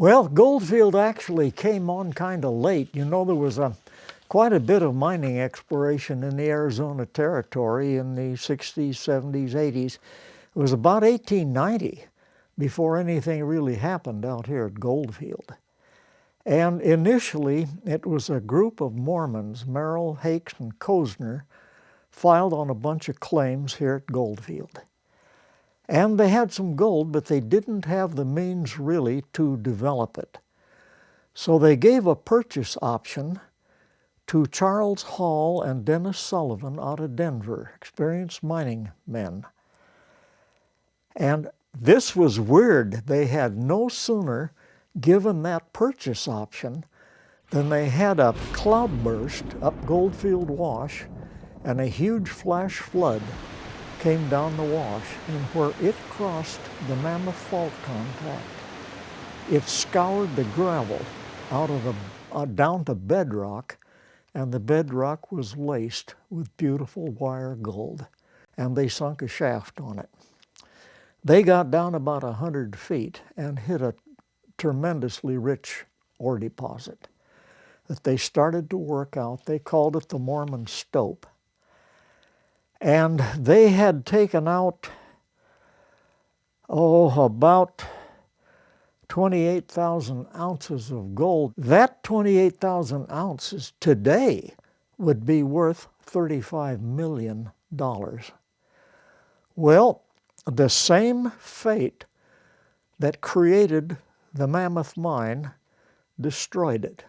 Well, Goldfield actually came on kind of late. You know, there was quite a bit of mining exploration in the Arizona Territory in the 60s, 70s, 80s. It was about 1890 before anything really happened out here at Goldfield. And initially, it was a group of Mormons, Merrill, Hakes, and Kozner, filed on a bunch of claims here at Goldfield. And they had some gold, but they didn't have the means really to develop it. So they gave a purchase option to Charles Hall and Dennis Sullivan out of Denver, experienced mining men. And this was weird. They had no sooner given that purchase option than they had a cloudburst up Goldfield Wash, and a huge flash flood came down the wash, and where it crossed the Mammoth Fault contact, it scoured the gravel out of the down to bedrock, and the bedrock was laced with beautiful wire gold, and they sunk a shaft on it. They got down about 100 feet and hit a tremendously rich ore deposit that they started to work out. They called it the Mormon Stope. And they had taken out, about 28,000 ounces of gold. That 28,000 ounces today would be worth $35 million. Well, the same fate that created the Mammoth Mine destroyed it.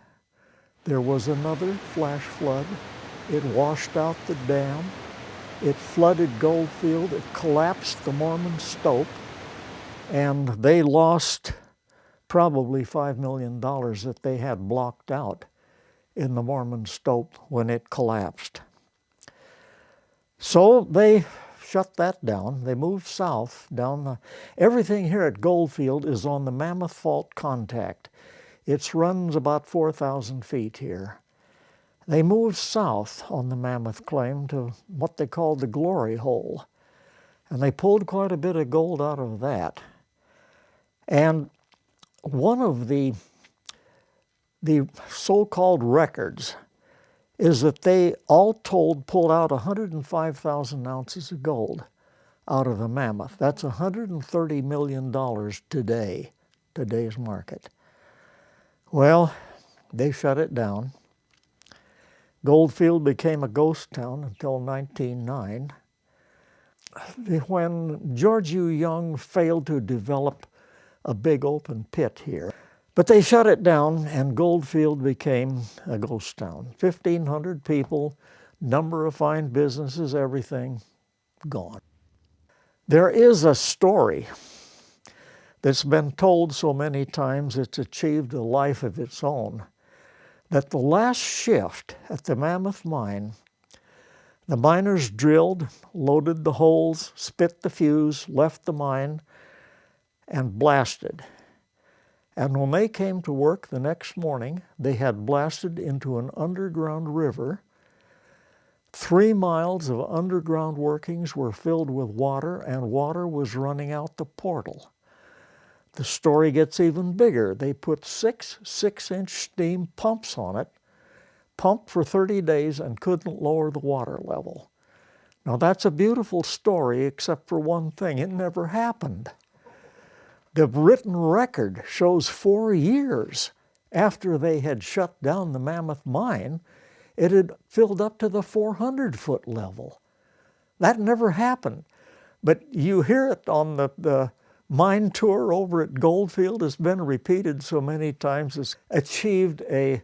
There was another flash flood. It washed out the dam. It flooded Goldfield. It collapsed the Mormon Stope. And they lost probably $5 million that they had blocked out in the Mormon Stope when it collapsed. So they shut that down. They moved south down everything here at Goldfield is on the Mammoth Fault contact. It runs about 4,000 feet here. They moved south on the Mammoth claim to what they called the Glory Hole, and they pulled quite a bit of gold out of that. And one of the so-called records is that they all told pulled out 105,000 ounces of gold out of the Mammoth. That's $130 million today, today's market. Well, they shut it down. Goldfield became a ghost town until 1909, when George U. Young failed to develop a big open pit here. But they shut it down, and Goldfield became a ghost town. 1,500 people, number of fine businesses, everything gone. There is a story that's been told so many times it's achieved a life of its own, that the last shift at the Mammoth Mine, the miners drilled, loaded the holes, spit the fuse, left the mine, and blasted. And when they came to work the next morning, they had blasted into an underground river. 3 miles of underground workings were filled with water, and water was running out the portal. The story gets even bigger. They put 6 6-inch steam pumps on it, pumped for 30 days, and couldn't lower the water level. Now that's a beautiful story, except for one thing: it never happened. The written record shows 4 years after they had shut down the Mammoth Mine, it had filled up to the 400-foot level. That never happened. But you hear it on the mine tour over at Goldfield. Has been repeated so many times. It's achieved a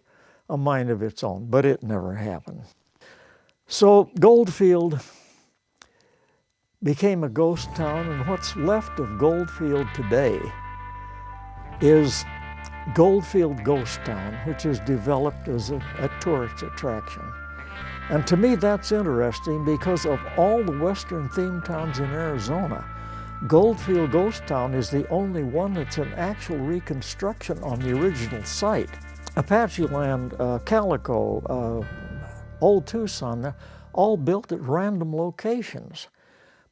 mind of its own, but it never happened. So Goldfield became a ghost town, and what's left of Goldfield today is Goldfield Ghost Town, which is developed as a tourist attraction. And to me that's interesting, because of all the western themed towns in Arizona, Goldfield Ghost Town is the only one that's an actual reconstruction on the original site. Apache Land, Calico, Old Tucson, they're all built at random locations.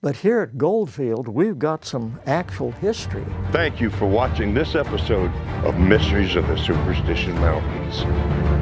But here at Goldfield, we've got some actual history. Thank you for watching this episode of Mysteries of the Superstition Mountains.